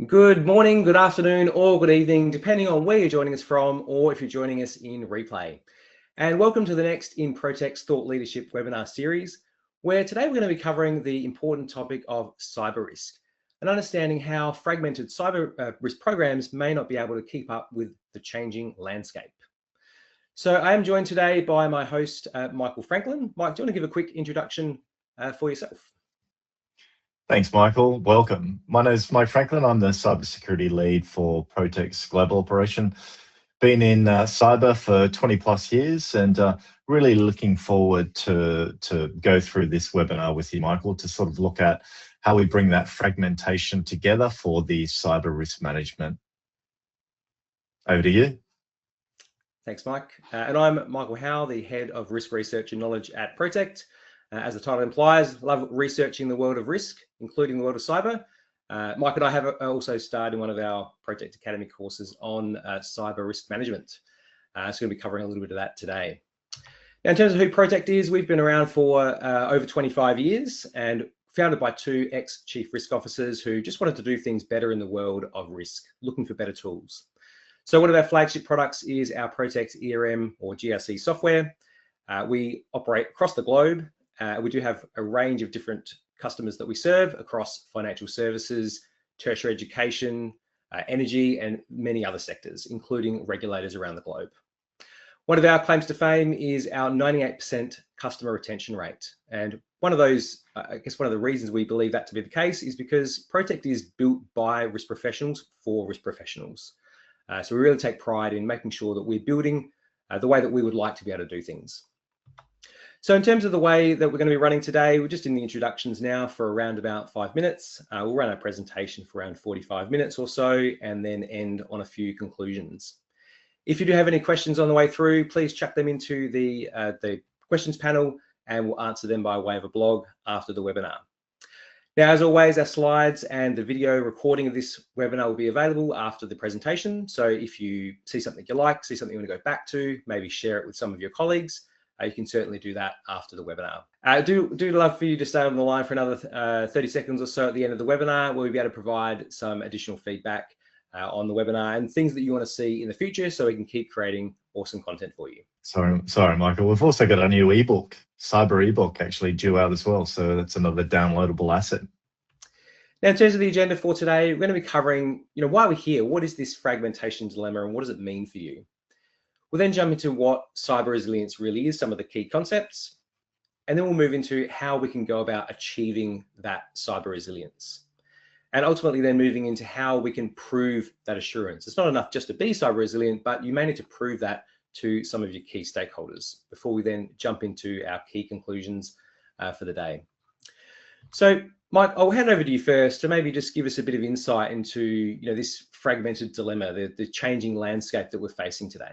Good morning, good afternoon, or good evening, depending on where you're joining us from, or if you're joining us in replay. And welcome to the next in Protect's Thought Leadership webinar series, where today we're going to be covering the important topic of cyber risk and understanding how fragmented cyber risk programs may not be able to keep up with the changing landscape. So I am joined today by my host, Michael Franklin. Mike, do you want to give a quick introduction for yourself? Thanks, Michael. Welcome. My name is Mike Franklin. I'm the cybersecurity lead for Protect's global operation. Been in cyber for 20 plus years and really looking forward to go through this webinar with you, Michael, to sort of look at how we bring that fragmentation together for the cyber risk management. Over to you. Thanks, Mike. And I'm Michael Howe, the Head of Risk Research and Knowledge at Protect. As the title implies, love researching the world of risk, including the world of cyber. Mike and I have also started in one of our Protect Academy courses on cyber risk management. So we're going to be covering a little bit of that today. Now, in terms of who Protect is, we've been around for over 25 years and founded by two ex-chief risk officers who just wanted to do things better in the world of risk, looking for better tools. So one of our flagship products is our Protect ERM or GRC software. We operate across the globe. We do have a range of different customers that we serve across financial services, tertiary education, energy, and many other sectors, including regulators around the globe. One of our claims to fame is our 98% customer retention rate. And one of those, I guess one of the reasons we believe that to be the case is because Protect is built by risk professionals for risk professionals. So we really take pride in making sure that we're building the way that we would like to be able to do things. So in terms of the way that we're going to be running today, we're just in the introductions now for around about 5 minutes. We'll run our presentation for around 45 minutes or so, and then end on a few conclusions. If you do have any questions on the way through, please chuck them into the questions panel, and we'll answer them by way of a blog after the webinar. Now, as always, our slides and the video recording of this webinar will be available after the presentation. So if you see something you like, see something you want to go back to, maybe share it with some of your colleagues, you can certainly do that after the webinar. I do love for you to stay on the line for another 30 seconds or so at the end of the webinar, where we'll be able to provide some additional feedback on the webinar and things that you want to see in the future so we can keep creating awesome content for you. Sorry, Michael. We've also got a new ebook, cyber ebook, actually due out as well. So that's another downloadable asset. Now, in terms of the agenda for today, we're going to be covering, why we're here. What is this fragmentation dilemma and what does it mean for you? We'll then jump into what cyber resilience really is, some of the key concepts, and then we'll move into how we can go about achieving that cyber resilience. And ultimately then moving into how we can prove that assurance. It's not enough just to be cyber resilient, but you may need to prove that to some of your key stakeholders before we then jump into our key conclusions for the day. So Mike, I'll hand over to you first to maybe just give us a bit of insight into this fragmented dilemma, the changing landscape that we're facing today.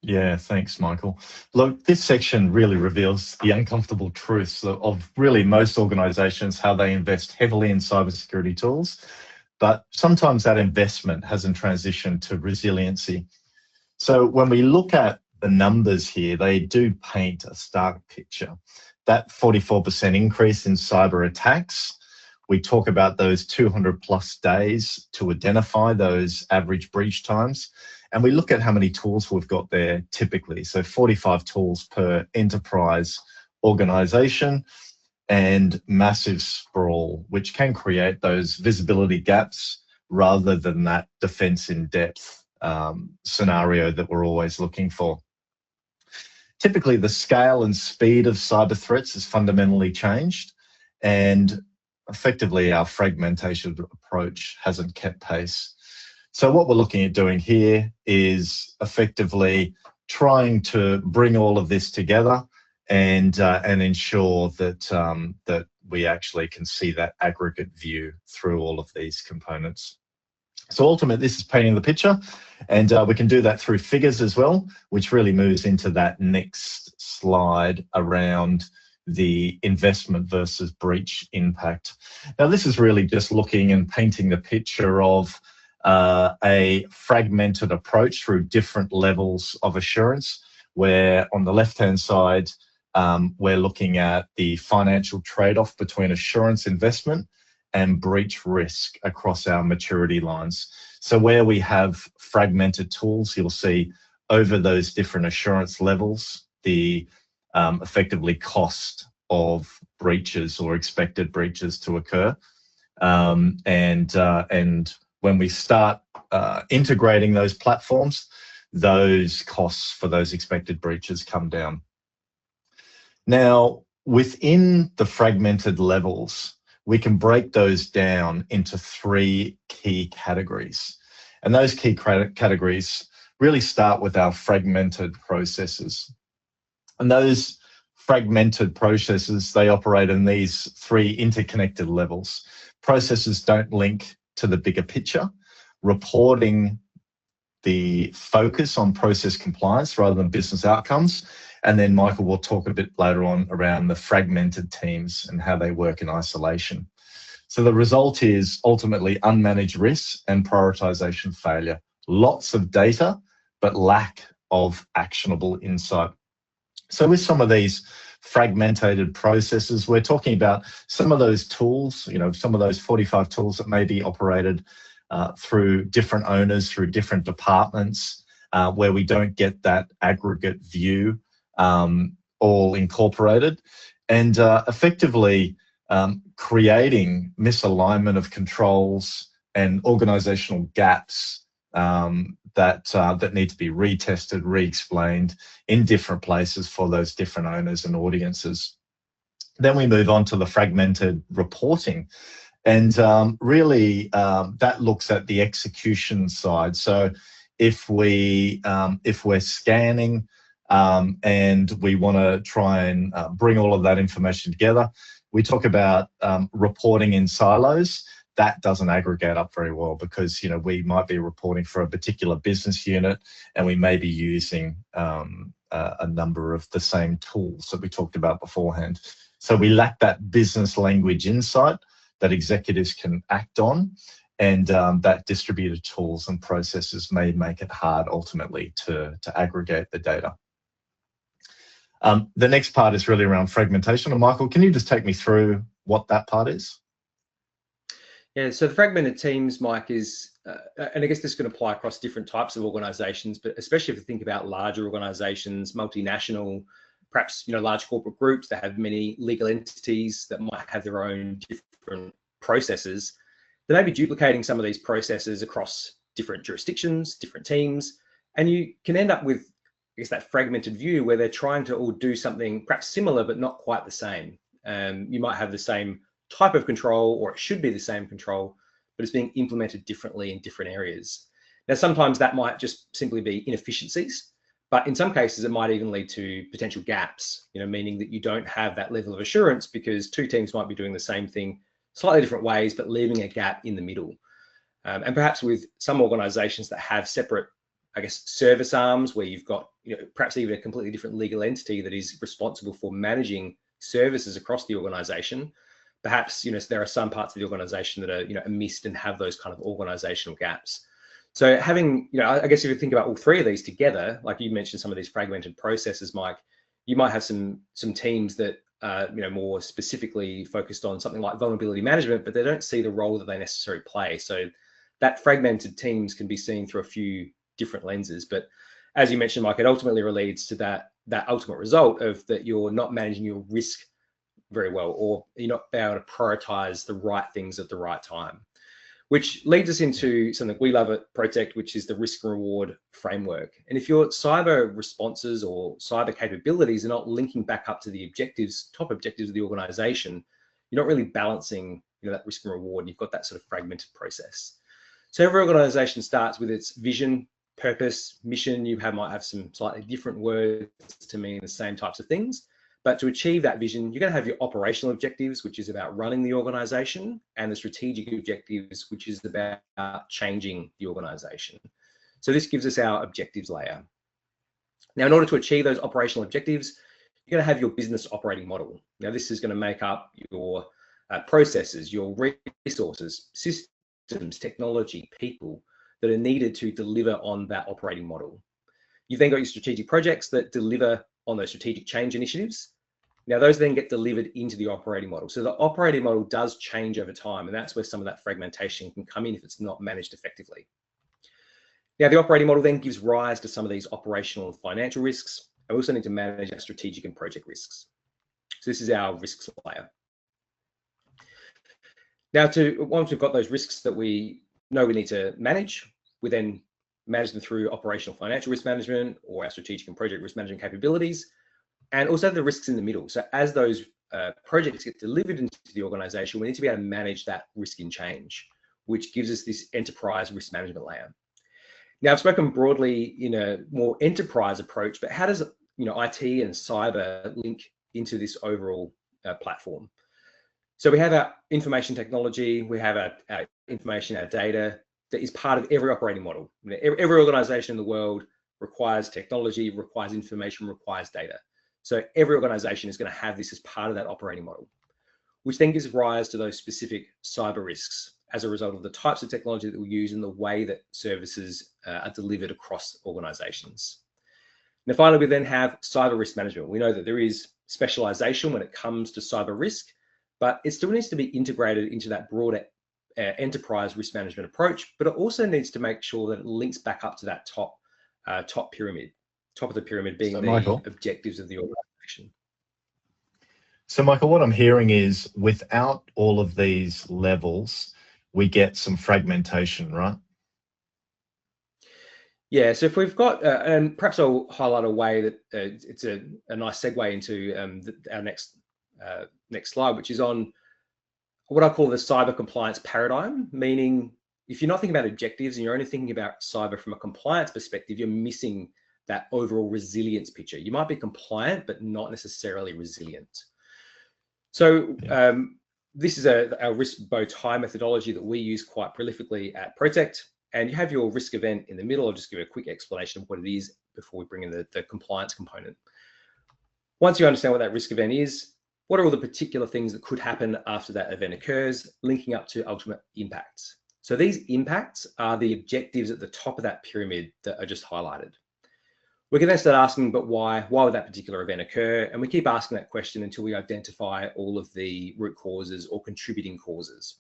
Yeah, thanks, Michael. Look, this section really reveals the uncomfortable truths of really most organizations, how they invest heavily in cybersecurity tools, but sometimes that investment hasn't transitioned to resiliency. So when we look at the numbers here, they do paint a stark picture. That 44% increase in cyber attacks, we talk about those 200 plus days to identify those average breach times. And we look at how many tools we've got there typically. So 45 tools per enterprise organization and massive sprawl, which can create those visibility gaps rather than that defense in depth scenario that we're always looking for. Typically, the scale and speed of cyber threats has fundamentally changed, and effectively our fragmentation approach hasn't kept pace. So what we're looking at doing here is effectively trying to bring all of this together and ensure that that we actually can see that aggregate view through all of these components. So ultimately, this is painting the picture, and we can do that through figures as well, which really moves into that next slide around the investment versus breach impact. Now, this is really just looking and painting the picture of a fragmented approach through different levels of assurance, where on the left-hand side, we're looking at the financial trade-off between assurance investment and breach risk across our maturity lines. So where we have fragmented tools, you'll see over those different assurance levels, the effectively cost of breaches or expected breaches to occur. And when we start integrating those platforms, those costs for those expected breaches come down. Now, within the fragmented levels, we can break those down into 3 key categories. And those key categories really start with our fragmented processes. And those fragmented processes, they operate in these 3 interconnected levels. Processes don't link to the bigger picture, reporting the focus on process compliance rather than business outcomes. And then Michael will talk a bit later on around the fragmented teams and how they work in isolation. So the result is ultimately unmanaged risks and prioritization failure. Lots of data, but lack of actionable insight. So with some of these fragmented processes, we're talking about some of those tools, some of those 45 tools that may be operated through different owners, through different departments, where we don't get that aggregate view all incorporated, and effectively creating misalignment of controls and organizational gaps that need to be retested, re-explained in different places for those different owners and audiences. Then we move on to the fragmented reporting. And really, that looks at the execution side. So if we're scanning and we want to try and bring all of that information together, we talk about reporting in silos. That doesn't aggregate up very well because we might be reporting for a particular business unit and we may be using a number of the same tools that we talked about beforehand. So we lack that business language insight that executives can act on, and that distributed tools and processes may make it hard ultimately to aggregate the data. The next part is really around fragmentation. And Michael, can you just take me through what that part is? Yeah, so the fragmented teams, Mike, is, and I guess this can apply across different types of organizations, but especially if you think about larger organizations, multinational, perhaps large corporate groups that have many legal entities that might have their own different processes. They may be duplicating some of these processes across different jurisdictions, different teams, and you can end up with, I guess, that fragmented view where they're trying to all do something perhaps similar but not quite the same. You might have the same type of control, or it should be the same control, but it's being implemented differently in different areas. Now, sometimes that might just simply be inefficiencies, but in some cases it might even lead to potential gaps, meaning that you don't have that level of assurance because 2 teams might be doing the same thing slightly different ways, but leaving a gap in the middle. And perhaps with some organizations that have separate, I guess, service arms where you've got, perhaps even a completely different legal entity that is responsible for managing services across the organization. Perhaps, there are some parts of the organization that are, missed and have those kind of organizational gaps. So having, I guess if you think about all 3 of these together, like you mentioned, some of these fragmented processes, Mike, you might have some teams that more specifically focused on something like vulnerability management, but they don't see the role that they necessarily play. So that fragmented teams can be seen through a few different lenses. But as you mentioned, Mike, it ultimately relates to that ultimate result of that you're not managing your risk very well, or you're not able to prioritize the right things at the right time, which leads us into something we love at Protect, which is the risk and reward framework. And if your cyber responses or cyber capabilities are not linking back up to the objectives, top objectives of the organization, you're not really balancing that risk and reward. You've got that sort of fragmented process. So every organization starts with its vision, purpose, mission. You might have some slightly different words to mean the same types of things. But to achieve that vision, you're going to have your operational objectives, which is about running the organization, and the strategic objectives, which is about changing the organization. So this gives us our objectives layer. Now, in order to achieve those operational objectives, you're going to have your business operating model. Now, this is going to make up your processes, your resources, systems, technology, people that are needed to deliver on that operating model. You've then got your strategic projects that deliver on those strategic change initiatives. Now, those then get delivered into the operating model. So the operating model does change over time, and that's where some of that fragmentation can come in if it's not managed effectively. Now, the operating model then gives rise to some of these operational and financial risks. And we also need to manage our strategic and project risks. So this is our risks layer. Now, once we've got those risks that we know we need to manage, we then manage them through operational financial risk management or our strategic and project risk management capabilities, and also the risks in the middle. So as those projects get delivered into the organization, we need to be able to manage that risk in change, which gives us this enterprise risk management layer. Now, I've spoken broadly in a more enterprise approach, but how does IT and cyber link into this overall platform? So we have our information technology, we have our information, our data that is part of every operating model. Every organization in the world requires technology, requires information, requires data. So every organization is going to have this as part of that operating model, which then gives rise to those specific cyber risks as a result of the types of technology that we use and the way that services are delivered across organizations. Now, finally, we then have cyber risk management. We know that there is specialization when it comes to cyber risk, but it still needs to be integrated into that broader enterprise risk management approach, but it also needs to make sure that it links back up to that top pyramid. Top of the pyramid being the objectives of the organization. So Michael, what I'm hearing is without all of these levels, we get some fragmentation, right? Yeah, so if we've got, and perhaps I'll highlight a way that it's a nice segue into our next slide, which is on what I call the cyber compliance paradigm, meaning if you're not thinking about objectives and you're only thinking about cyber from a compliance perspective, you're missing that overall resilience picture. You might be compliant, but not necessarily resilient. So this is our risk bow tie methodology that we use quite prolifically at Protect. And you have your risk event in the middle. I'll just give a quick explanation of what it is before we bring in the compliance component. Once you understand what that risk event is, what are all the particular things that could happen after that event occurs, linking up to ultimate impacts. So these impacts are the objectives at the top of that pyramid that I just highlighted. We can then start asking, but why would that particular event occur? And we keep asking that question until we identify all of the root causes or contributing causes.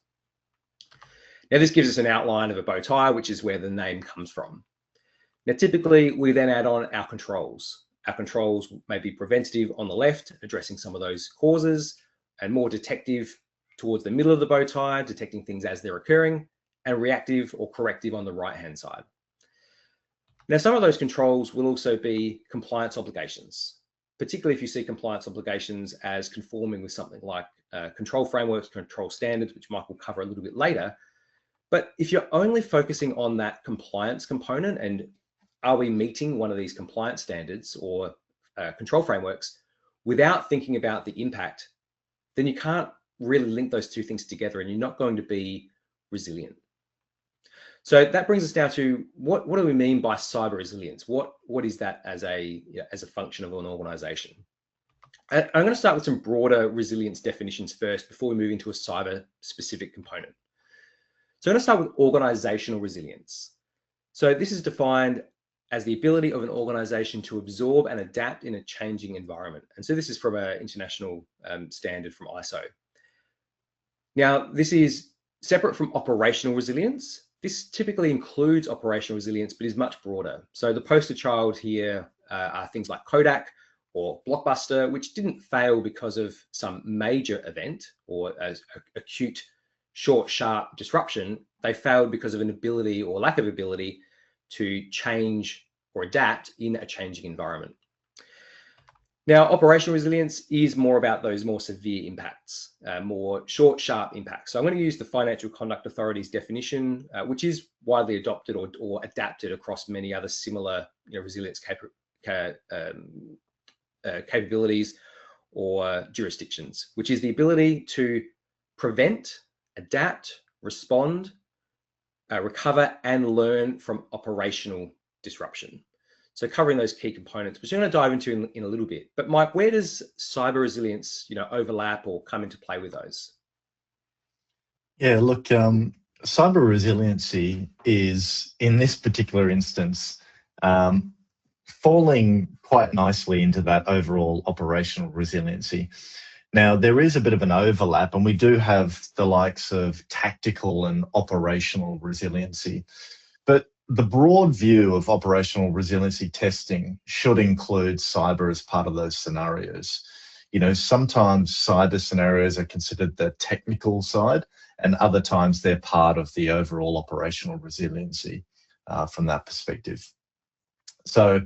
Now, this gives us an outline of a bow tie, which is where the name comes from. Now, typically, we then add on our controls. Our controls may be preventative on the left, addressing some of those causes, and more detective towards the middle of the bow tie, detecting things as they're occurring, and reactive or corrective on the right-hand side. Now, some of those controls will also be compliance obligations, particularly if you see compliance obligations as conforming with something like control frameworks, control standards, which Mike will cover a little bit later. But if you're only focusing on that compliance component and are we meeting one of these compliance standards or control frameworks without thinking about the impact, then you can't really link those two things together and you're not going to be resilient. So that brings us down to what do we mean by cyber resilience? What is that as a function of an organization? I'm going to start with some broader resilience definitions first before we move into a cyber specific component. So I'm going to start with organizational resilience. So this is defined as the ability of an organization to absorb and adapt in a changing environment. And so this is from an international standard from ISO. Now, this is separate from operational resilience. This typically includes operational resilience, but is much broader. So the poster child here are things like Kodak or Blockbuster, which didn't fail because of some major event or acute, short, sharp disruption. They failed because of an ability or lack of ability to change or adapt in a changing environment. Now, operational resilience is more about those more severe impacts, more short, sharp impacts. So I'm going to use the Financial Conduct Authority's definition, which is widely adopted or adapted across many other similar resilience capabilities or jurisdictions, which is the ability to prevent, adapt, respond, recover, and learn from operational disruption. So covering those key components, which I'm going to dive into in a little bit. But Mike, where does cyber resilience, overlap or come into play with those? Yeah, look, cyber resiliency is, in this particular instance, falling quite nicely into that overall operational resiliency. Now, there is a bit of an overlap, and we do have the likes of tactical and operational resiliency. But the broad view of operational resiliency testing should include cyber as part of those scenarios. Sometimes cyber scenarios are considered the technical side, and other times they're part of the overall operational resiliency from that perspective. So,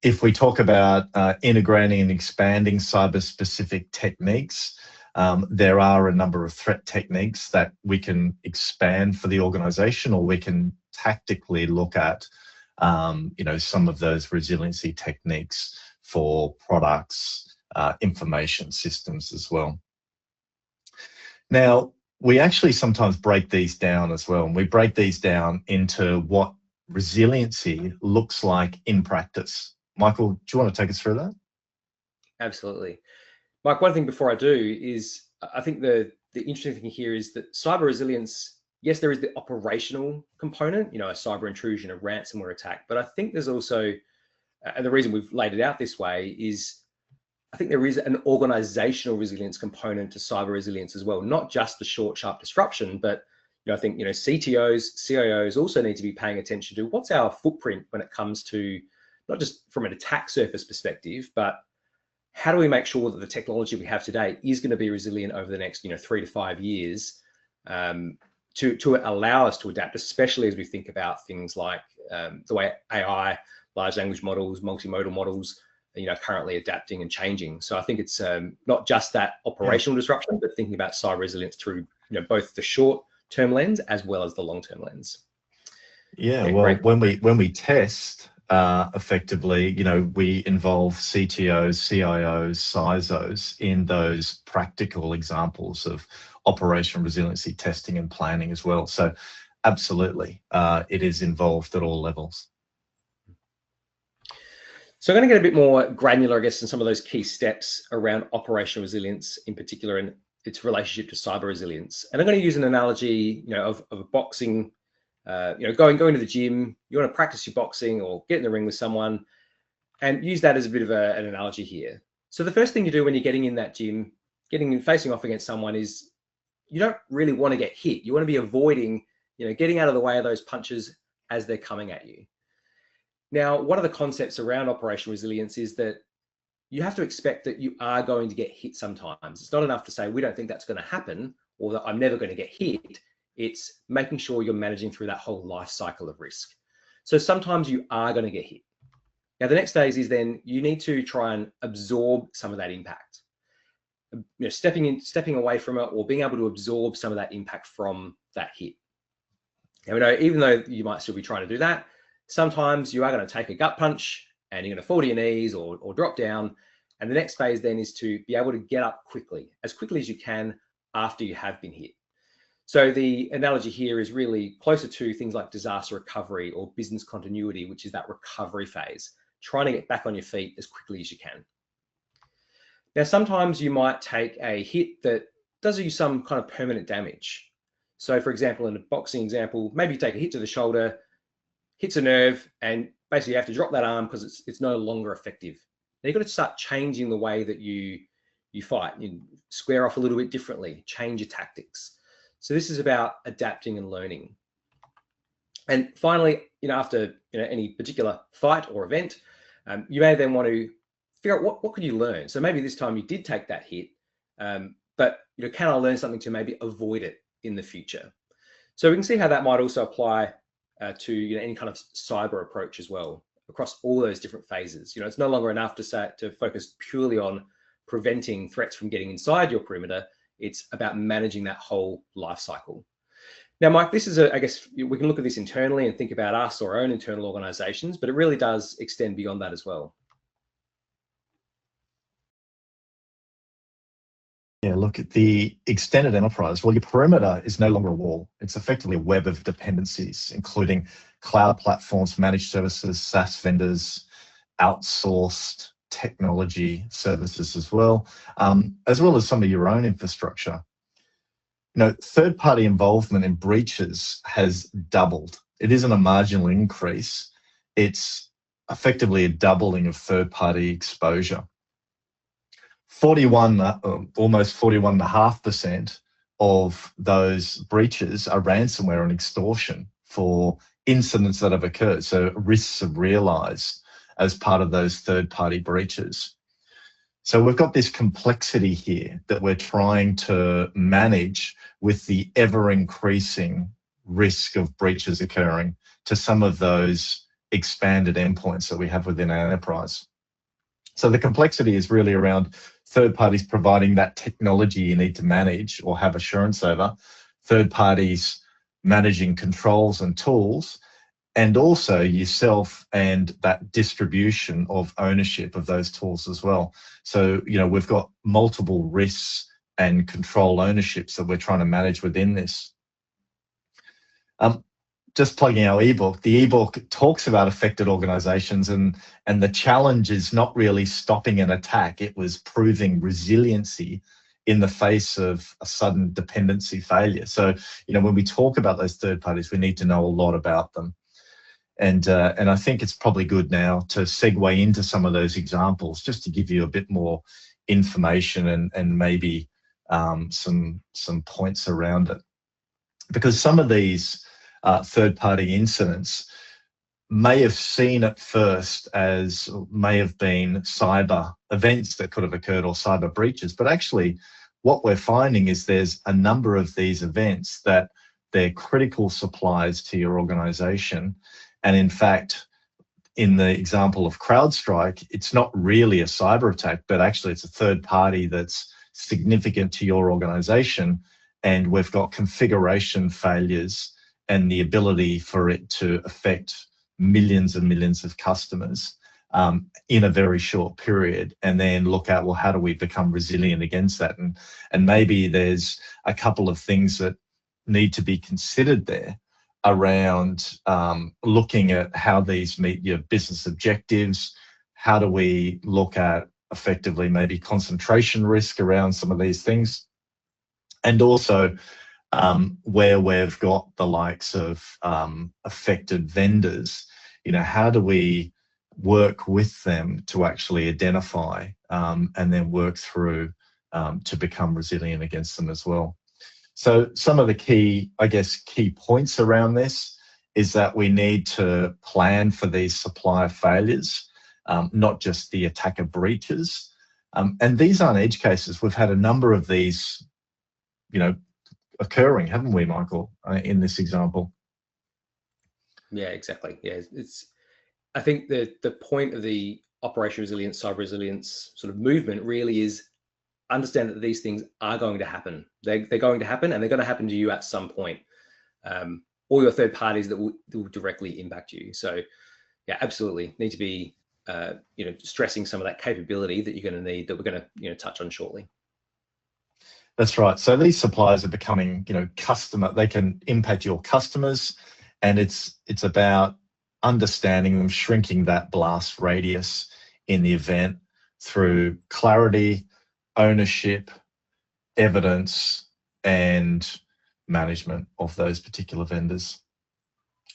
if we talk about integrating and expanding cyber-specific techniques, there are a number of threat techniques that we can expand for the organization, or we can tactically look at, some of those resiliency techniques for products, information systems as well. Now, we actually sometimes break these down as well, and we break these down into what resiliency looks like in practice. Michael, do you want to take us through that? Absolutely. Mike, one thing before I do is, I think the interesting thing here is that cyber resilience, yes, there is the operational component, a cyber intrusion, a ransomware attack, but I think there's also, and the reason we've laid it out this way is, I think there is an organizational resilience component to cyber resilience as well, not just the short, sharp disruption, but I think CTOs, CIOs also need to be paying attention to what's our footprint when it comes to not just from an attack surface perspective, but how do we make sure that the technology we have today is going to be resilient over the next 3 to 5 years, to allow us to adapt, especially as we think about things like the way AI, large language models, multimodal models, currently adapting and changing. So I think it's not just that operational disruption, but thinking about cyber resilience through both the short-term lens as well as the long-term lens. Yeah, well, when we test effectively, we involve CTOs, CIOs, CISOs in those practical examples of operational resiliency testing and planning as well. So absolutely, it is involved at all levels. So I'm going to get a bit more granular, I guess, in some of those key steps around operational resilience in particular and its relationship to cyber resilience. And I'm going to use an analogy, of a boxing, going to the gym, you want to practice your boxing or get in the ring with someone, and use that as a bit of an analogy here. So the first thing you do when you're getting in that gym, facing off against someone, is you don't really want to get hit. You want to be avoiding, getting out of the way of those punches as they're coming at you. Now, one of the concepts around operational resilience is that you have to expect that you are going to get hit sometimes. It's not enough to say, we don't think that's going to happen, or that I'm never going to get hit. It's making sure you're managing through that whole life cycle of risk. So sometimes you are going to get hit. Now, the next phase is then you need to try and absorb some of that impact. Stepping away from it, or being able to absorb some of that impact from that hit. Now, we know, even though you might still be trying to do that, sometimes you are going to take a gut punch and you're going to fall to your knees or drop down. And the next phase then is to be able to get up as quickly as you can after you have been hit. So the analogy here is really closer to things like disaster recovery or business continuity, which is that recovery phase, trying to get back on your feet as quickly as you can. Now, sometimes you might take a hit that does you some kind of permanent damage. So for example, in a boxing example, maybe you take a hit to the shoulder, hits a nerve, and basically you have to drop that arm because it's no longer effective. Now you've got to start changing the way that you fight. You square off a little bit differently, change your tactics. So this is about adapting and learning. And finally, after any particular fight or event, you may then want to figure out what could you learn. So maybe this time you did take that hit, but can I learn something to maybe avoid it in the future? So we can see how that might also apply to any kind of cyber approach as well, across all those different phases. It's no longer enough to focus purely on preventing threats from getting inside your perimeter. It's about managing that whole life cycle. Now, Mike, this is I guess we can look at this internally and think about us or our own internal organizations, but it really does extend beyond that as well. Yeah, look at the extended enterprise. Well, your perimeter is no longer a wall. It's effectively a web of dependencies, including cloud platforms, managed services, SaaS vendors, outsourced technology services as well as some of your own infrastructure. Third-party involvement in breaches has doubled. It isn't a marginal increase. It's effectively a doubling of third-party exposure. Almost 41.5% of those breaches are ransomware and extortion for incidents that have occurred. So risks have realized as part of those third-party breaches. So we've got this complexity here that we're trying to manage with the ever-increasing risk of breaches occurring to some of those expanded endpoints that we have within our enterprise. So the complexity is really around third parties providing that technology you need to manage or have assurance over, third parties managing controls and tools, and also yourself and that distribution of ownership of those tools as well. So, we've got multiple risks and control ownerships that we're trying to manage within this. Just plugging our ebook, the ebook talks about affected organizations, and the challenge is not really stopping an attack. It was proving resiliency in the face of a sudden dependency failure. So, when we talk about those third parties, we need to know a lot about them. And I think it's probably good now to segue into some of those examples, just to give you a bit more information and maybe some points around it. Because some of these third-party incidents may have seen at first as may have been cyber events that could have occurred or cyber breaches, but actually what we're finding is there's a number of these events that they're critical supplies to your organization. And in fact, in the example of CrowdStrike, it's not really a cyber attack, but actually it's a third party that's significant to your organization. And we've got configuration failures and the ability for it to affect millions and millions of customers in a very short period, and then look at, well, how do we become resilient against that? And maybe there's a couple of things that need to be considered there around looking at how these meet your business objectives. How do we look at effectively maybe concentration risk around some of these things? And also where we've got the likes of affected vendors, how do we work with them to actually identify and then work through to become resilient against them as well. So some of the key points around this is that we need to plan for these supplier failures, not just the attacker breaches. And these aren't edge cases. We've had a number of these, occurring, haven't we, Michael, in this example? Yeah, exactly. Yeah, I think the point of the operation resilience, cyber resilience sort of movement really is understand that these things are going to happen. They're going to happen, and they're going to happen to you at some point. Or your third parties that will directly impact you. So, yeah, absolutely need to be stressing some of that capability that you're going to need, that we're going to touch on shortly. That's right. So these suppliers are becoming customer. They can impact your customers, and it's about understanding them, shrinking that blast radius in the event through clarity, ownership, evidence, and management of those particular vendors.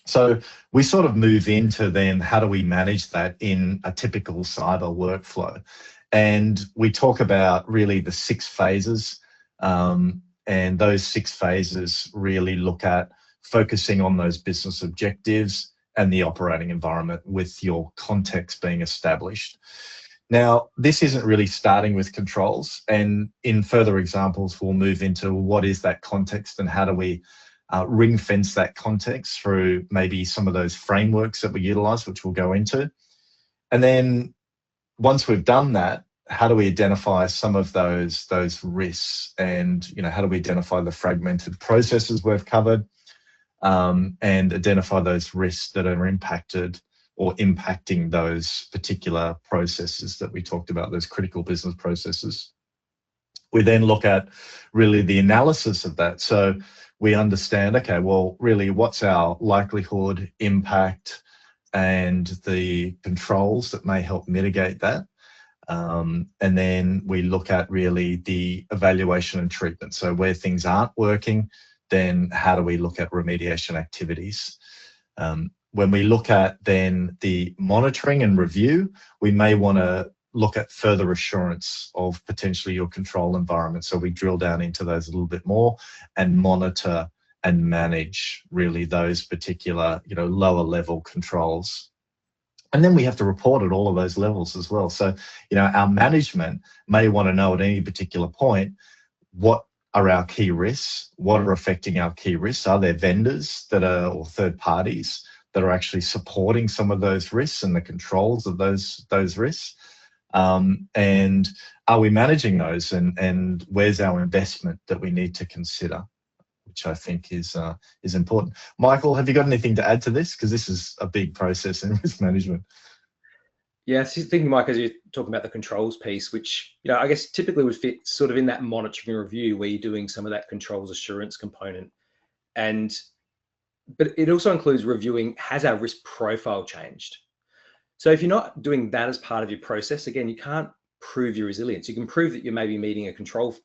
So we sort of move into then how do we manage that in a typical cyber workflow? And we talk about really the 6 phases, and those 6 phases really look at focusing on those business objectives and the operating environment with your context being established. Now, this isn't really starting with controls, and in further examples, we'll move into what is that context and how do we ring fence that context through maybe some of those frameworks that we utilize, which we'll go into. And then once we've done that, how do we identify some of those risks, and how do we identify the fragmented processes we've covered, and identify those risks that are impacted or impacting those particular processes that we talked about, those critical business processes. We then look at really the analysis of that. So we understand, okay, well, really what's our likelihood, impact, and the controls that may help mitigate that. And then we look at really the evaluation and treatment. So where things aren't working, then how do we look at remediation activities? When we look at then the monitoring and review, we may want to look at further assurance of potentially your control environment. So we drill down into those a little bit more and monitor and manage really those particular, lower level controls. And then we have to report at all of those levels as well. So, our management may want to know at any particular point, what are our key risks? What are affecting our key risks? Are there vendors or third parties that are actually supporting some of those risks and the controls of those risks? And are we managing those? And where's our investment that we need to consider, which I think is important. Michael, have you got anything to add to this? Because this is a big process in risk management. Yeah, so thinking, Mike, as you're talking about the controls piece, which I guess typically would fit sort of in that monitoring review where you're doing some of that controls assurance component, but it also includes reviewing, has our risk profile changed? So if you're not doing that as part of your process, again, you can't prove your resilience. You can prove that you're maybe meeting a control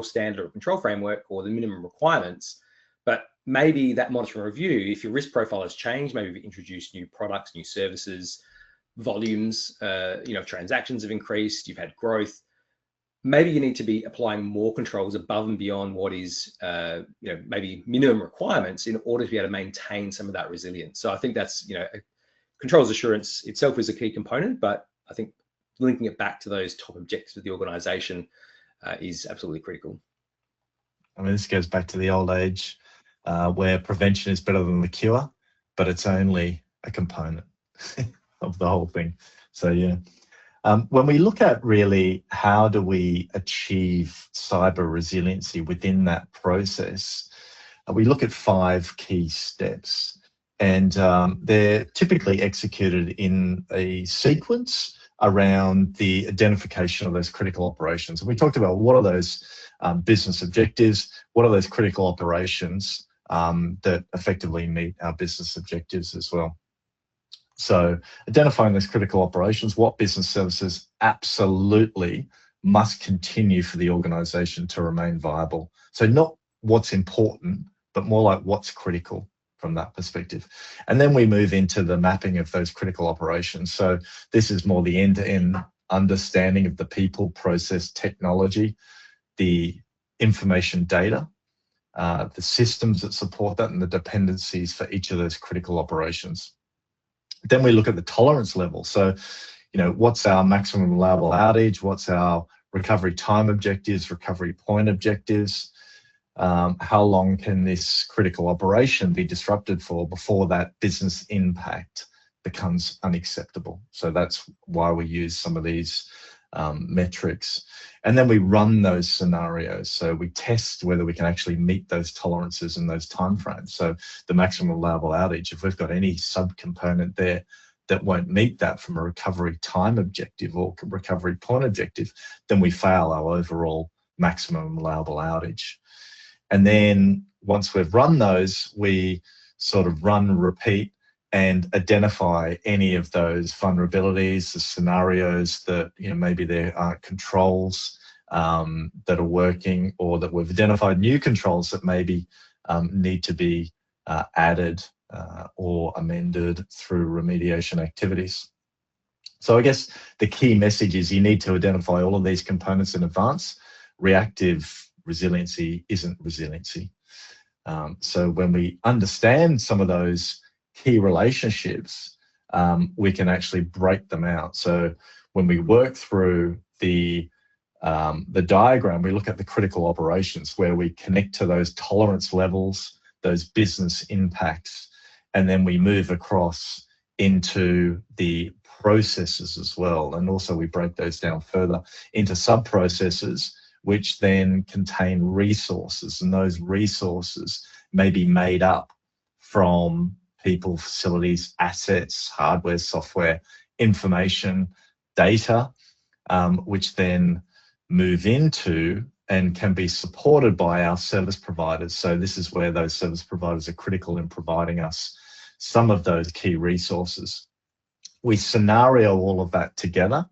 standard or control framework or the minimum requirements, but maybe that monitoring review, if your risk profile has changed, maybe you've introduced new products, new services, volumes, transactions have increased, you've had growth, maybe you need to be applying more controls above and beyond what is, maybe minimum requirements in order to be able to maintain some of that resilience. So I think that's, controls assurance itself is a key component, but I think linking it back to those top objectives of the organization is absolutely critical. I mean, this goes back to the old age where prevention is better than the cure, but it's only a component of the whole thing. So, yeah. When we look at really how do we achieve cyber resiliency within that process, we look at 5 key steps, and they're typically executed in a sequence around the identification of those critical operations. And we talked about what are those business objectives, what are those critical operations that effectively meet our business objectives as well. So identifying those critical operations, what business services absolutely must continue for the organization to remain viable. So not what's important, but more like what's critical from that perspective. And then we move into the mapping of those critical operations. So this is more the end-to-end understanding of the people, process, technology, the information data, the systems that support that, and the dependencies for each of those critical operations. Then we look at the tolerance level. So, what's our maximum allowable outage? What's our recovery time objectives, recovery point objectives? How long can this critical operation be disrupted for before that business impact becomes unacceptable? So that's why we use some of these metrics. And then we run those scenarios. So we test whether we can actually meet those tolerances and those timeframes. So the maximum allowable outage, if we've got any subcomponent there that won't meet that from a recovery time objective or recovery point objective, then we fail our overall maximum allowable outage. And then once we've run those, we sort of run, repeat, and identify any of those vulnerabilities, the scenarios that maybe there aren't controls that are working, or that we've identified new controls that maybe need to be added or amended through remediation activities. So I guess the key message is you need to identify all of these components in advance. Reactive resiliency isn't resiliency. So when we understand some of those key relationships, we can actually break them out. So when we work through the diagram, we look at the critical operations where we connect to those tolerance levels, those business impacts, and then we move across into the processes as well. And also we break those down further into sub-processes, which then contain resources, and those resources may be made up from people, facilities, assets, hardware, software, information, data, which then move into and can be supported by our service providers. So this is where those service providers are critical in providing us some of those key resources. We scenario all of that together,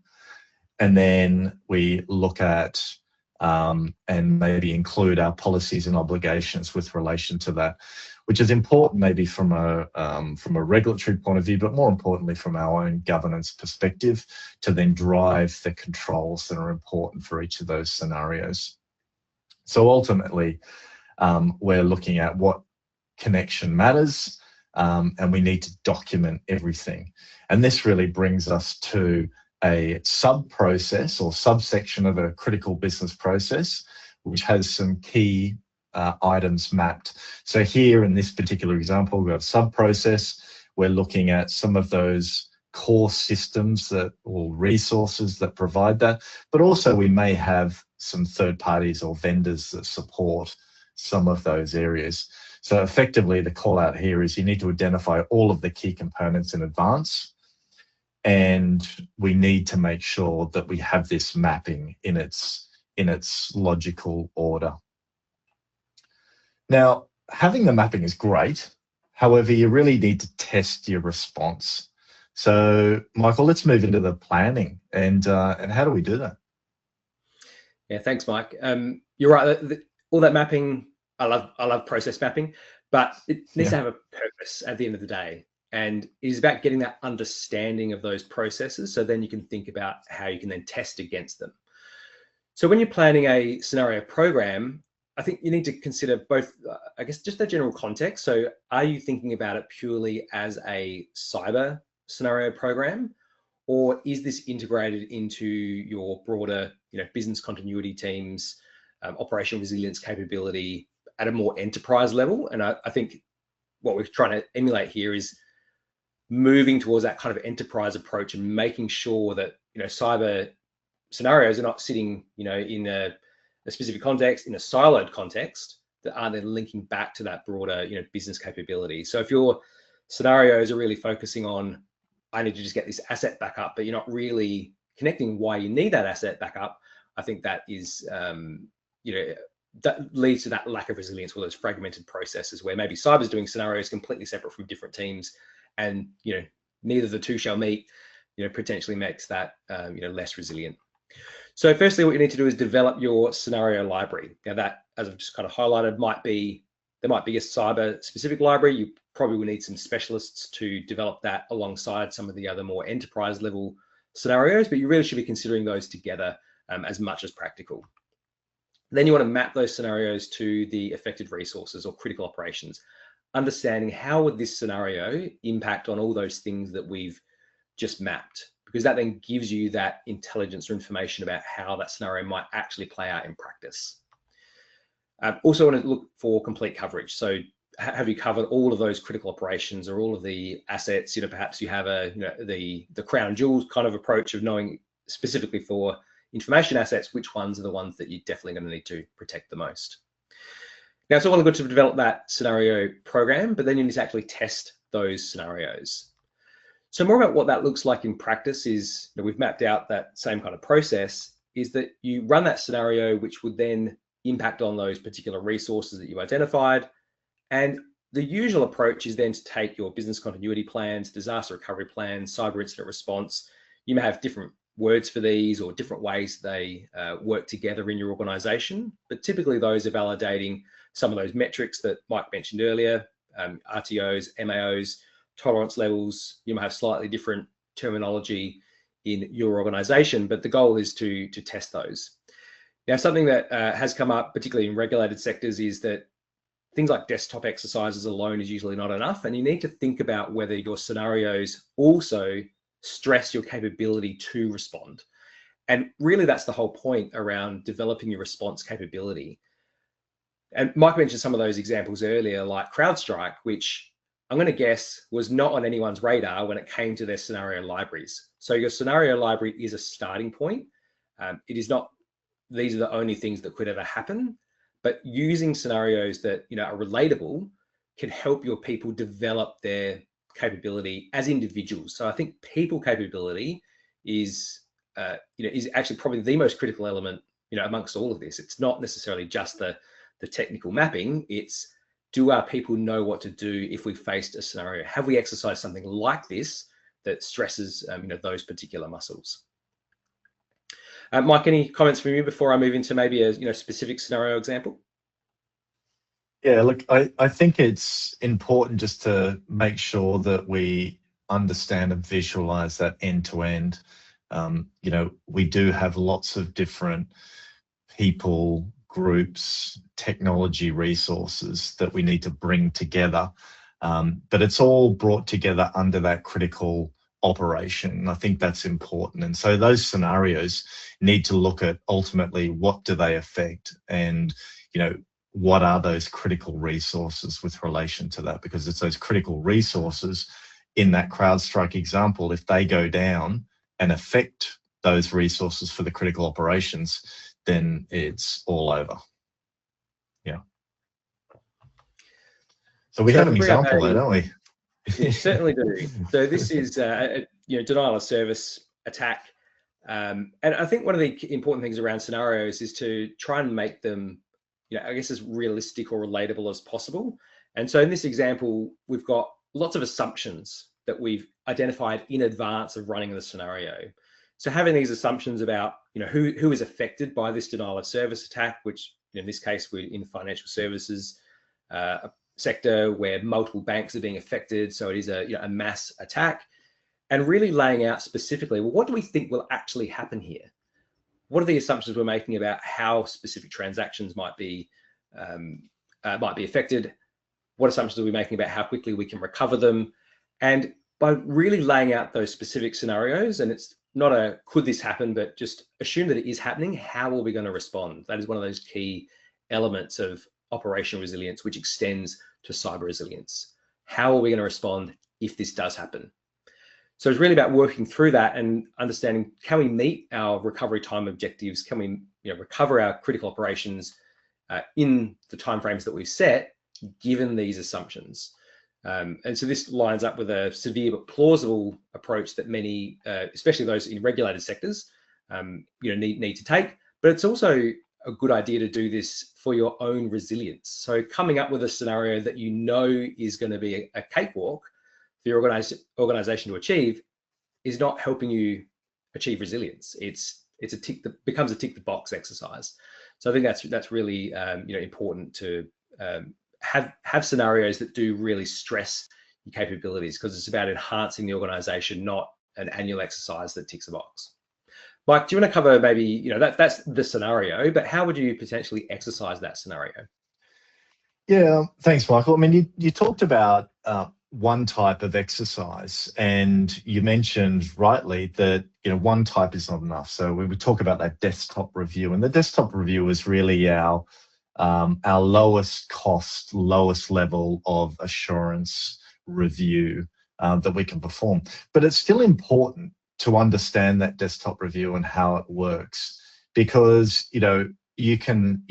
and then we look at and maybe include our policies and obligations with relation to that. which is important maybe from a regulatory point of view, but more importantly from our own governance perspective, to then drive the controls that are important for each of those scenarios. So ultimately, we're looking at what connection matters, and we need to document everything. And this really brings us to a sub-process or subsection of a critical business process, which has some key items mapped. So here in this particular example, we've got a sub-process. We're looking at some of those core systems that, or resources that provide that, but also we may have some third parties or vendors that support some of those areas. So effectively, the call out here is you need to identify all of the key components in advance, and we need to make sure that we have this mapping in its logical order. Now, having the mapping is great. However, you really need to test your response. So, Michael, let's move into the planning and how do we do that? Yeah, thanks, Mike. You're right. All that mapping, I love process mapping, but it needs to have a purpose at the end of the day. And it is about getting that understanding of those processes, so then you can think about how you can then test against them. So when you're planning a scenario program, I think you need to consider both, I guess, just the general context. So are you thinking about it purely as a cyber scenario program, or is this integrated into your broader, business continuity teams, operational resilience capability at a more enterprise level? And I think what we're trying to emulate here is moving towards that kind of enterprise approach and making sure that cyber scenarios are not sitting in a specific context, in a siloed context, that aren't then linking back to that broader business capability. So if your scenarios are really focusing on, I need to just get this asset back up, but you're not really connecting why you need that asset back up, I think that is that leads to that lack of resilience, or those fragmented processes where maybe cyber's doing scenarios completely separate from different teams, and neither the two shall meet, potentially makes that less resilient. So firstly, what you need to do is develop your scenario library. Now that, as I've just kind of highlighted, there might be a cyber specific library. You probably will need some specialists to develop that alongside some of the other more enterprise level scenarios, but you really should be considering those together as much as practical. Then you want to map those scenarios to the affected resources or critical operations, understanding how would this scenario impact on all those things that we've just mapped, because that then gives you that intelligence or information about how that scenario might actually play out in practice. Also want to look for complete coverage. So have you covered all of those critical operations or all of the assets? Perhaps you have the crown jewels kind of approach of knowing specifically for information assets which ones are the ones that you're definitely going to need to protect the most. Now, it's all well and good to develop that scenario program, but then you need to actually test those scenarios. So more about what that looks like in practice is that we've mapped out that same kind of process, is that you run that scenario, which would then impact on those particular resources that you identified. And the usual approach is then to take your business continuity plans, disaster recovery plans, cyber incident response. You may have different words for these or different ways they work together in your organization, but typically those are validating some of those metrics that Mike mentioned earlier, RTOs, MAOs, tolerance levels. You might have slightly different terminology in your organization, but the goal is to test those. Now, something that has come up, particularly in regulated sectors, is that things like desktop exercises alone is usually not enough, and you need to think about whether your scenarios also stress your capability to respond. And really, that's the whole point around developing your response capability. And Mike mentioned some of those examples earlier, like CrowdStrike, which I'm going to guess was not on anyone's radar when it came to their scenario libraries. So your scenario library is a starting point. It is not, these are the only things that could ever happen, but using scenarios that are relatable can help your people develop their capability as individuals. So I think people capability is actually probably the most critical element amongst all of this. It's not necessarily just the technical mapping. It's, do our people know what to do if we faced a scenario? Have we exercised something like this that stresses those particular muscles? Mike, any comments from you before I move into maybe a specific scenario example? Yeah, look, I think it's important just to make sure that we understand and visualize that end to end. We do have lots of different people, groups, technology resources that we need to bring together. But it's all brought together under that critical operation. And I think that's important. And so those scenarios need to look at ultimately what do they affect, and what are those critical resources with relation to that, because it's those critical resources in that CrowdStrike example, if they go down and affect those resources for the critical operations, then it's all over. Yeah. So we have an example there, don't we? Yeah, certainly do. So this is denial of service attack. And I think one of the important things around scenarios is to try and make them, I guess, as realistic or relatable as possible. And so in this example, we've got lots of assumptions that we've identified in advance of running the scenario. So having these assumptions about, who is affected by this denial of service attack, which in this case, we're in financial services sector where multiple banks are being affected. So it is a mass attack, and really laying out specifically, well, what do we think will actually happen here? What are the assumptions we're making about how specific transactions might be affected? What assumptions are we making about how quickly we can recover them? And by really laying out those specific scenarios, and it's not a could this happen, but just assume that it is happening, how are we going to respond? That is one of those key elements of operational resilience, which extends to cyber resilience. How are we going to respond if this does happen? So it's really about working through that and understanding, can we meet our recovery time objectives? Can we recover our critical operations in the timeframes that we've set, given these assumptions? And so this lines up with a severe but plausible approach that many, especially those in regulated sectors, need to take. But it's also a good idea to do this for your own resilience. So coming up with a scenario that is going to be a cakewalk for your organization to achieve is not helping you achieve resilience. It's a tick that becomes a tick the box exercise. So I think that's really important to have scenarios that do really stress your capabilities, because it's about enhancing the organization, not an annual exercise that ticks a box. Mike, do you want to cover maybe, that's the scenario, but how would you potentially exercise that scenario? Yeah, thanks, Michael. I mean, you talked about one type of exercise, and you mentioned rightly that one type is not enough. So we would talk about that desktop review, and the desktop review is really our lowest cost, lowest level of assurance review that we can perform. But it's still important to understand that desktop review and how it works, because you can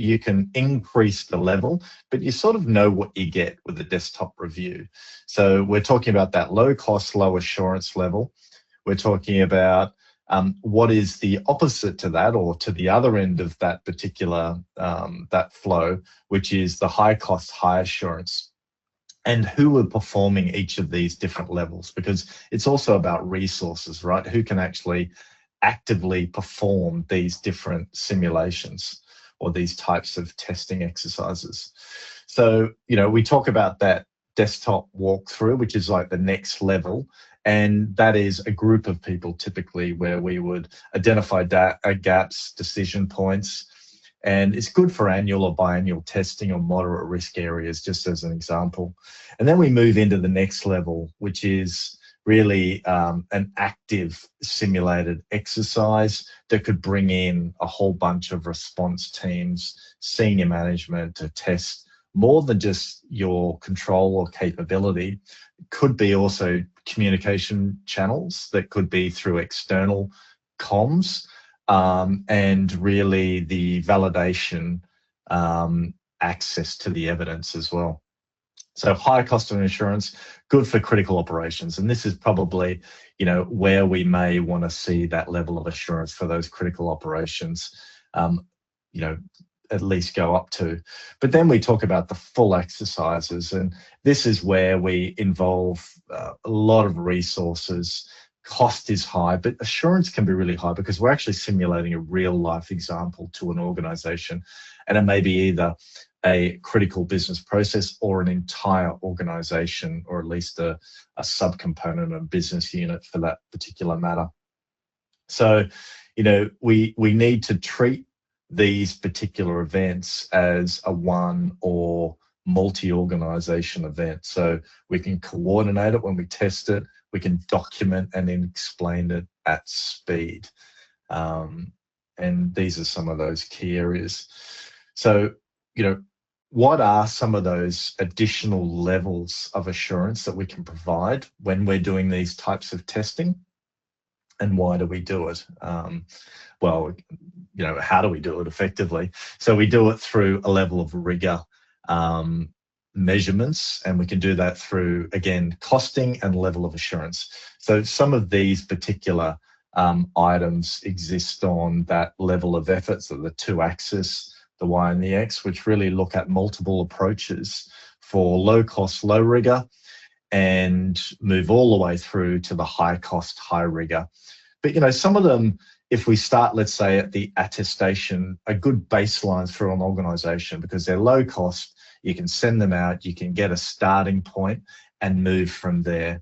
increase the level, but you sort of know what you get with the desktop review. So we're talking about that low cost, low assurance level. We're talking about what is the opposite to that, or to the other end of that particular that flow, which is the high cost, high assurance, and who are performing each of these different levels, because it's also about resources, right? Who can actually actively perform these different simulations or these types of testing exercises. So, we talk about that desktop walkthrough, which is like the next level. And that is a group of people typically where we would identify gaps, decision points. And it's good for annual or biannual testing or moderate risk areas, just as an example. And then we move into the next level, which is really an active simulated exercise that could bring in a whole bunch of response teams, senior management, to test more than just your control or capability. It could be also communication channels that could be through external comms, and really the validation access to the evidence as well. So high cost of insurance, good for critical operations. And this is probably, where we may want to see that level of assurance for those critical operations, at least go up to. But then we talk about the full exercises, and this is where we involve a lot of resources. Cost is high, but assurance can be really high, because we're actually simulating a real life example to an organization. And it may be either a critical business process or an entire organization, or at least a subcomponent of business unit for that particular matter. So, we need to treat these particular events as a one or multi-organization event. So we can coordinate it when we test it, we can document and then explain it at speed. And these are some of those key areas. So, what are some of those additional levels of assurance that we can provide when we're doing these types of testing? And why do we do it? Well, how do we do it effectively? So we do it through a level of rigor measurements, and we can do that through, again, costing and level of assurance. So some of these particular items exist on that level of effort, so the two axes, the Y and the X, which really look at multiple approaches for low cost, low rigor, and move all the way through to the high cost, high rigor. But, some of them, if we start, let's say, at the attestation, are good baselines for an organization because they're low cost. You can send them out, you can get a starting point and move from there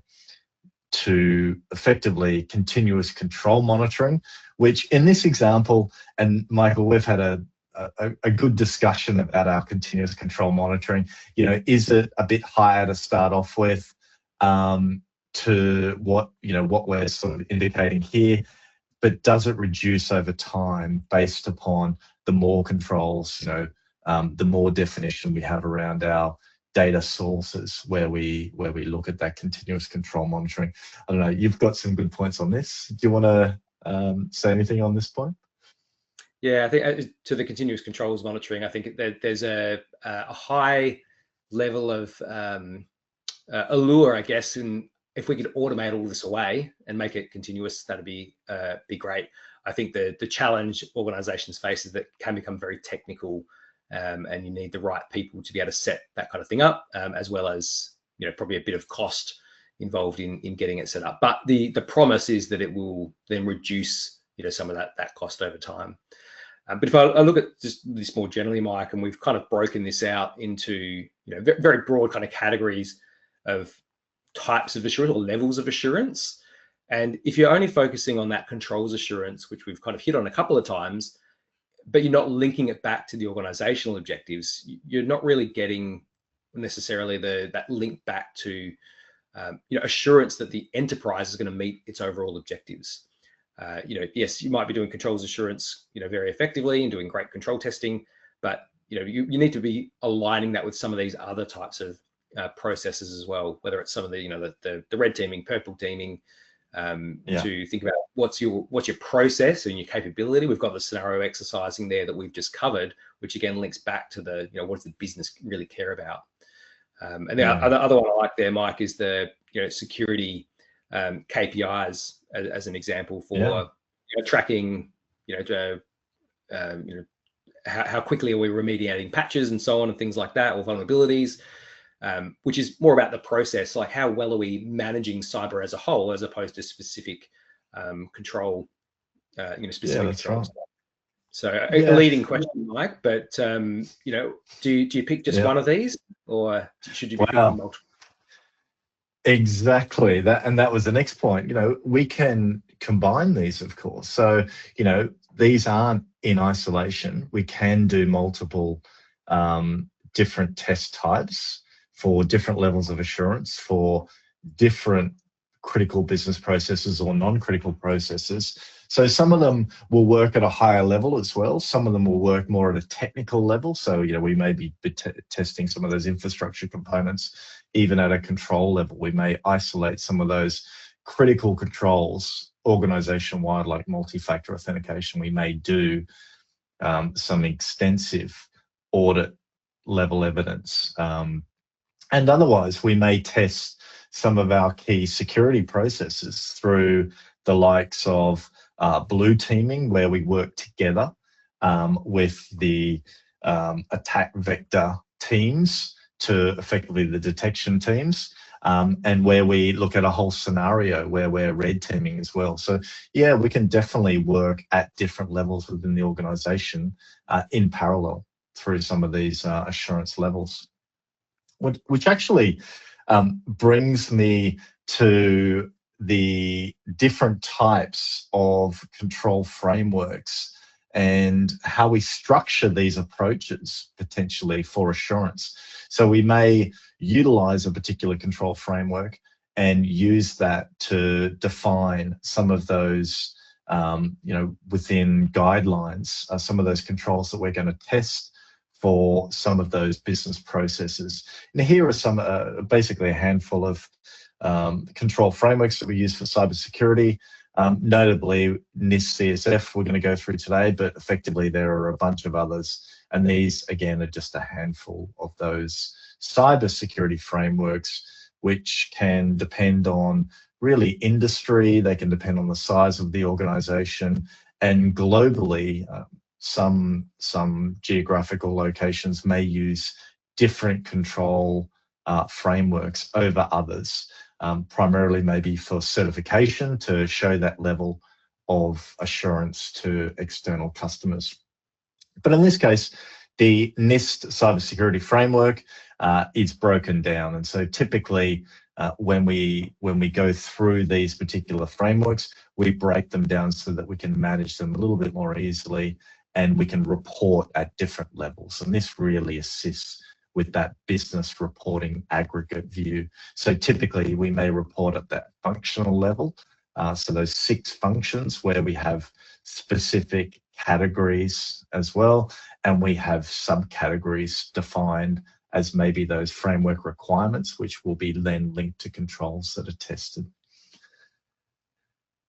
to effectively continuous control monitoring, which in this example, and Michael, we've had a good discussion about our continuous control monitoring. Is it a bit higher to start off with to what we're sort of indicating here, but does it reduce over time based upon the more controls, the more definition we have around our data sources where we look at that continuous control monitoring? I don't know, you've got some good points on this. Do you want to say anything on this point? Yeah, I think to the continuous controls monitoring, I think there's a high level of allure, I guess, and if we could automate all this away and make it continuous, that'd be great. I think the challenge organizations face is that it can become very technical, and you need the right people to be able to set that kind of thing up, as well as probably a bit of cost involved in getting it set up. But the promise is that it will then reduce some of that cost over time. But if I look at just this more generally, Mike, and we've kind of broken this out into very broad kind of categories of types of assurance or levels of assurance. And if you're only focusing on that controls assurance, which we've kind of hit on a couple of times, but you're not linking it back to the organizational objectives, you're not really getting necessarily that link back to assurance that the enterprise is going to meet its overall objectives. Yes, you might be doing controls assurance, very effectively and doing great control testing, but you need to be aligning that with some of these other types of processes as well, whether it's some of the red teaming, purple teaming, to think about what's your process and your capability. We've got the scenario exercising there that we've just covered, which again links back to the what does the business really care about. And the other one I like there, Mike, is the security KPIs as an example for tracking how quickly are we remediating patches and so on and things like that, or vulnerabilities, which is more about the process, like how well are we managing cyber as a whole, as opposed to specific control, specific controls. Right. So a leading question, Mike, but do you pick just one of these, or should you be picking multiple? Exactly that, and that was the next point. We can combine these, of course. So these aren't in isolation. We can do multiple different test types for different levels of assurance for different critical business processes or non-critical processes. So some of them will work at a higher level as well. Some of them will work more at a technical level. So, we may be testing some of those infrastructure components, even at a control level. We may isolate some of those critical controls organization-wide, like multi-factor authentication. We may do some extensive audit level evidence. And otherwise, we may test some of our key security processes through the likes of blue teaming, where we work together with the attack vector teams to effectively the detection teams, and where we look at a whole scenario where we're red teaming as well. So yeah, we can definitely work at different levels within the organization in parallel through some of these assurance levels. Which actually brings me to the different types of control frameworks and how we structure these approaches potentially for assurance. So we may utilize a particular control framework and use that to define some of those, within guidelines, some of those controls that we're going to test for some of those business processes. And here are some, basically a handful of control frameworks that we use for cybersecurity. Notably NIST CSF we're going to go through today, but effectively there are a bunch of others. And these, again, are just a handful of those cybersecurity frameworks, which can depend on really industry, they can depend on the size of the organization, and globally, some geographical locations may use different control frameworks over others, primarily maybe for certification to show that level of assurance to external customers. But in this case, the NIST cybersecurity framework is broken down. And so typically when we go through these particular frameworks, we break them down so that we can manage them a little bit more easily, and we can report at different levels. And this really assists with that business reporting aggregate view. So typically we may report at that functional level. So those 6 functions where we have specific categories as well, and we have subcategories defined as maybe those framework requirements, which will be then linked to controls that are tested.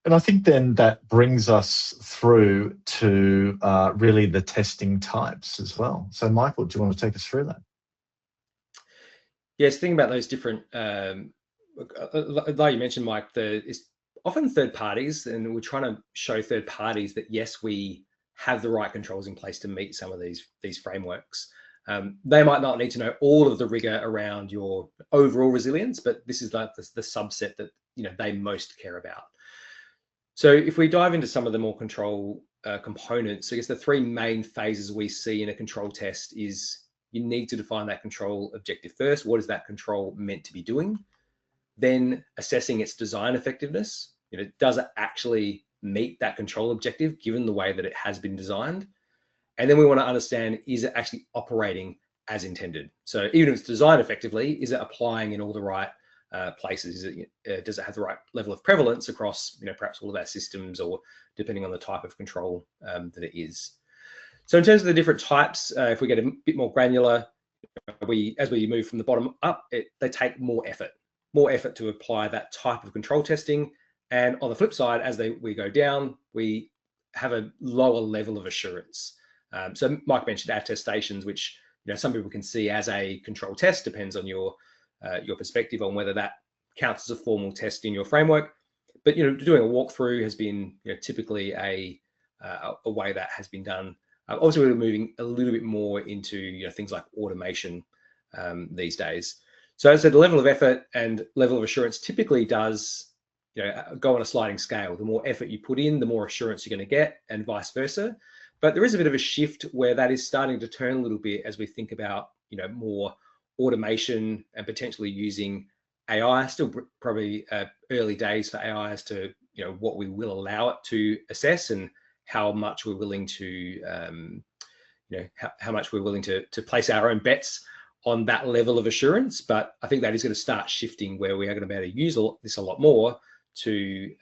And I think then that brings us through to really the testing types as well. So Michael, do you want to take us through that? Yes, thinking about those different, like you mentioned, Mike, it's often third parties, and we're trying to show third parties that yes, we have the right controls in place to meet some of these frameworks. They might not need to know all of the rigor around your overall resilience, but this is like the subset that they most care about. So if we dive into some of the more control components, I guess the 3 main phases we see in a control test is you need to define that control objective first. What is that control meant to be doing? Then assessing its design effectiveness. Does it actually meet that control objective given the way that it has been designed? And then we want to understand, is it actually operating as intended? So even if it's designed effectively, is it applying in all the right places? Does it have the right level of prevalence across perhaps all of our systems, or depending on the type of control that it is? So in terms of the different types, if we get a bit more granular, as we move from the bottom up, they take more effort to apply that type of control testing. And on the flip side, as we go down, we have a lower level of assurance. So Mike mentioned attestations, which some people can see as a control test. Depends on your perspective on whether that counts as a formal test in your framework. But doing a walkthrough has been typically a way that has been done. Obviously, we're moving a little bit more into things like automation these days. So as I said, the level of effort and level of assurance typically does go on a sliding scale. The more effort you put in, the more assurance you're going to get, and vice versa. But there is a bit of a shift where that is starting to turn a little bit as we think about more automation and potentially using AI. Still probably early days for AI as to what we will allow it to assess, and how much we're willing to how much we're willing to place our own bets on that level of assurance. But I think that is going to start shifting, where we are going to be able to use this a lot more to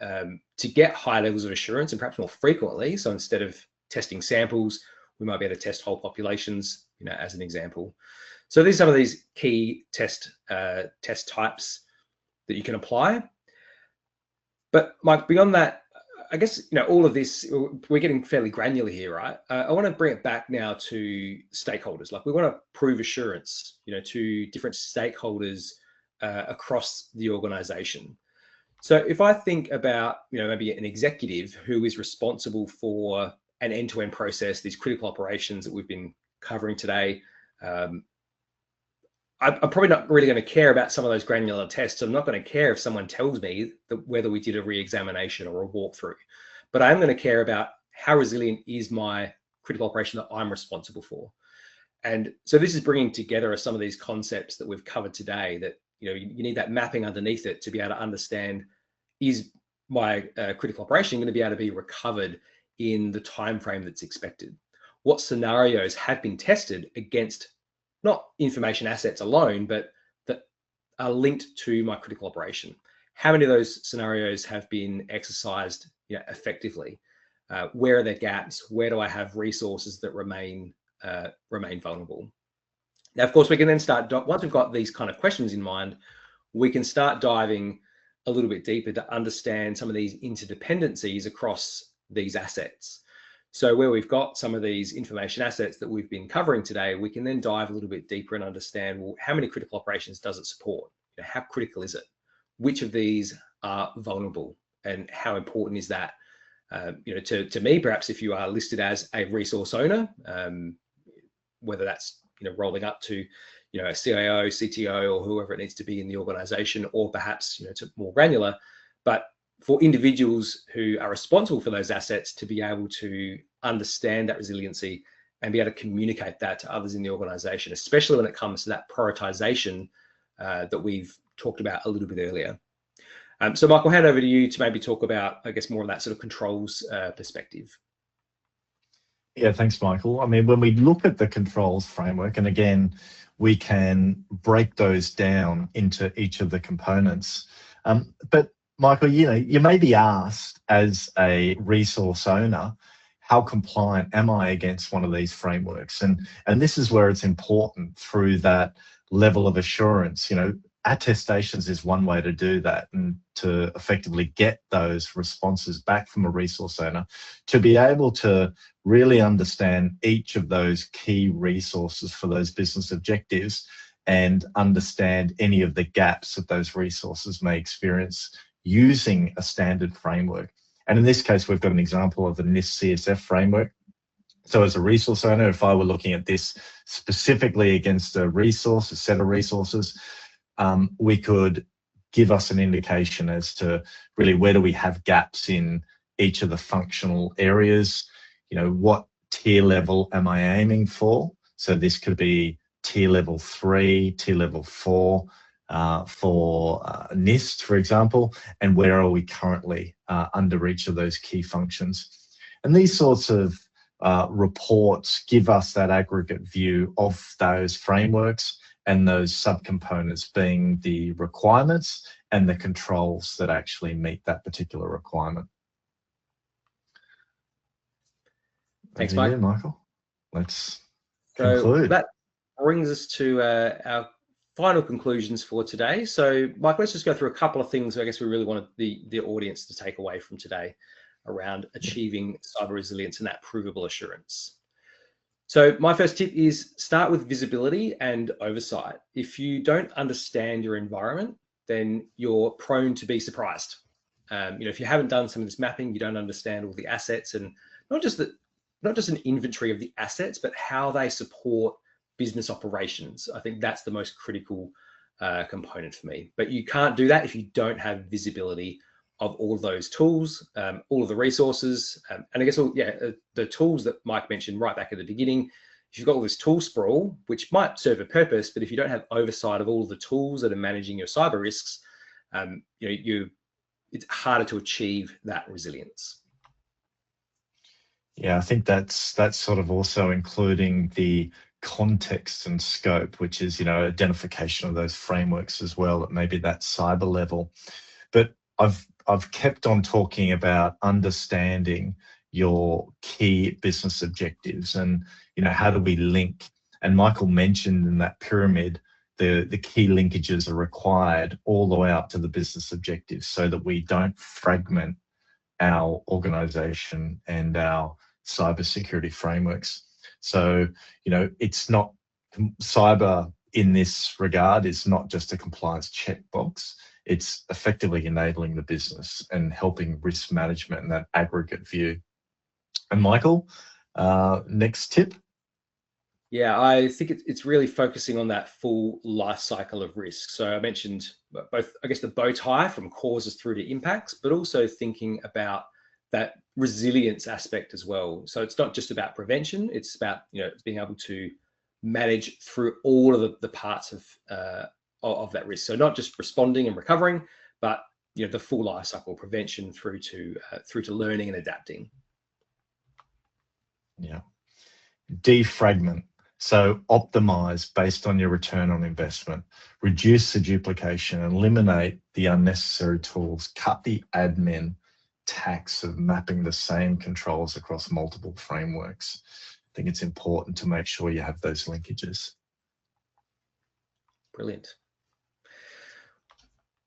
get high levels of assurance, and perhaps more frequently. So instead of testing samples, we might be able to test whole populations, as an example. So these are some of these key test types that you can apply. But Mike, beyond that, I guess all of this, we're getting fairly granular here, right? I want to bring it back now to stakeholders. Like, we want to prove assurance, to different stakeholders across the organization. So if I think about, maybe an executive who is responsible for an end-to-end process, these critical operations that we've been covering today, I'm probably not really going to care about some of those granular tests. I'm not going to care if someone tells me whether we did a re-examination or a walkthrough, but I am going to care about how resilient is my critical operation that I'm responsible for. And so this is bringing together some of these concepts that we've covered today, that you need that mapping underneath it to be able to understand, is my critical operation going to be able to be recovered in the time frame that's expected? What scenarios have been tested against not information assets alone, but that are linked to my critical operation? How many of those scenarios have been exercised effectively? Where are there gaps? Where do I have resources that remain vulnerable? Now, of course, we can then start, once we've got these kind of questions in mind, we can start diving a little bit deeper to understand some of these interdependencies across these assets. So where we've got some of these information assets that we've been covering today, we can then dive a little bit deeper and understand, well, how many critical operations does it support? How critical is it? Which of these are vulnerable, and how important is that? To me, perhaps if you are listed as a resource owner, whether that's rolling up to a CIO, CTO, or whoever it needs to be in the organization, or perhaps to more granular, but for individuals who are responsible for those assets to be able to understand that resiliency and be able to communicate that to others in the organization, especially when it comes to that prioritization that we've talked about a little bit earlier. So Michael, I'll hand over to you to maybe talk about, I guess, more of that sort of controls perspective. Yeah, thanks, Michael. I mean, when we look at the controls framework, and again, we can break those down into each of the components. But Michael, you may be asked as a resource owner, how compliant am I against one of these frameworks? And this is where it's important through that level of assurance. Attestations is one way to do that, and to effectively get those responses back from a resource owner, to be able to really understand each of those key resources for those business objectives and understand any of the gaps that those resources may experience using a standard framework. And in this case, we've got an example of the NIST CSF framework. So as a resource owner, if I were looking at this specifically against a resource, a set of resources, we could give us an indication as to really where do we have gaps in each of the functional areas. What tier level am I aiming for? So this could be tier level 3, tier level 4 for NIST, for example, and where are we currently under each of those key functions. And these sorts of reports give us that aggregate view of those frameworks and those subcomponents being the requirements and the controls that actually meet that particular requirement. Thanks, Mike. Yeah, Michael. Let's conclude. That brings us to our final conclusions for today. So, Mike, let's just go through a couple of things I guess we really wanted the audience to take away from today around achieving cyber resilience and that provable assurance. So my first tip is start with visibility and oversight. If you don't understand your environment, then you're prone to be surprised. If you haven't done some of this mapping, you don't understand all the assets, and not just an inventory of the assets, but how they support business operations. I think that's the most critical component for me. But you can't do that if you don't have visibility of all of those tools, all of the resources, and I guess the tools that Mike mentioned right back at the beginning. If you've got all this tool sprawl, which might serve a purpose, but if you don't have oversight of all of the tools that are managing your cyber risks, it's harder to achieve that resilience. Yeah, I think that's sort of also including the context and scope, which is identification of those frameworks as well at maybe that cyber level. But I've kept on talking about understanding your key business objectives and how do we link. And Michael mentioned in that pyramid the key linkages are required all the way up to the business objectives, so that we don't fragment our organization and our cybersecurity frameworks. So it's not, cyber in this regard is not just a compliance checkbox. It's effectively enabling the business and helping risk management and that aggregate view. And Michael, next tip? Yeah, I think it's really focusing on that full life cycle of risk. So I mentioned both, I guess, the bow tie from causes through to impacts, but also thinking about that resilience aspect as well. So it's not just about prevention, it's about being able to manage through all of the parts of that risk. So not just responding and recovering, but the full life cycle, prevention through to learning and adapting. Yeah. Defragment. So optimize based on your return on investment, reduce the duplication, eliminate the unnecessary tools, cut the admin tax of mapping the same controls across multiple frameworks. I think it's important to make sure you have those linkages. Brilliant.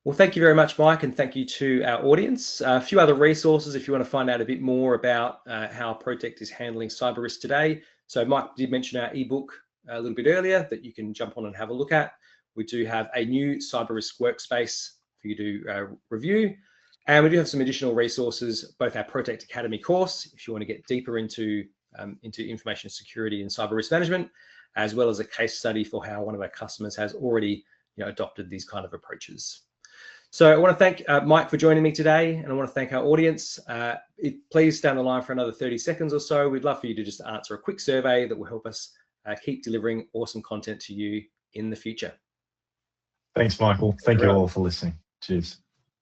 Well, thank you very much, Mike, and thank you to our audience. A few other resources if you want to find out a bit more about how Protect is handling cyber risk today. So Mike did mention our ebook a little bit earlier that you can jump on and have a look at. We do have a new cyber risk workspace for you to review. And we do have some additional resources, both our Protect Academy course, if you want to get deeper into information security and cyber risk management, as well as a case study for how one of our customers has already adopted these kind of approaches. So I want to thank Mike for joining me today, and I want to thank our audience. Please stay on the line for another 30 seconds or so. We'd love for you to just answer a quick survey that will help us keep delivering awesome content to you in the future. Thanks, Michael. Thank you all for listening. Cheers.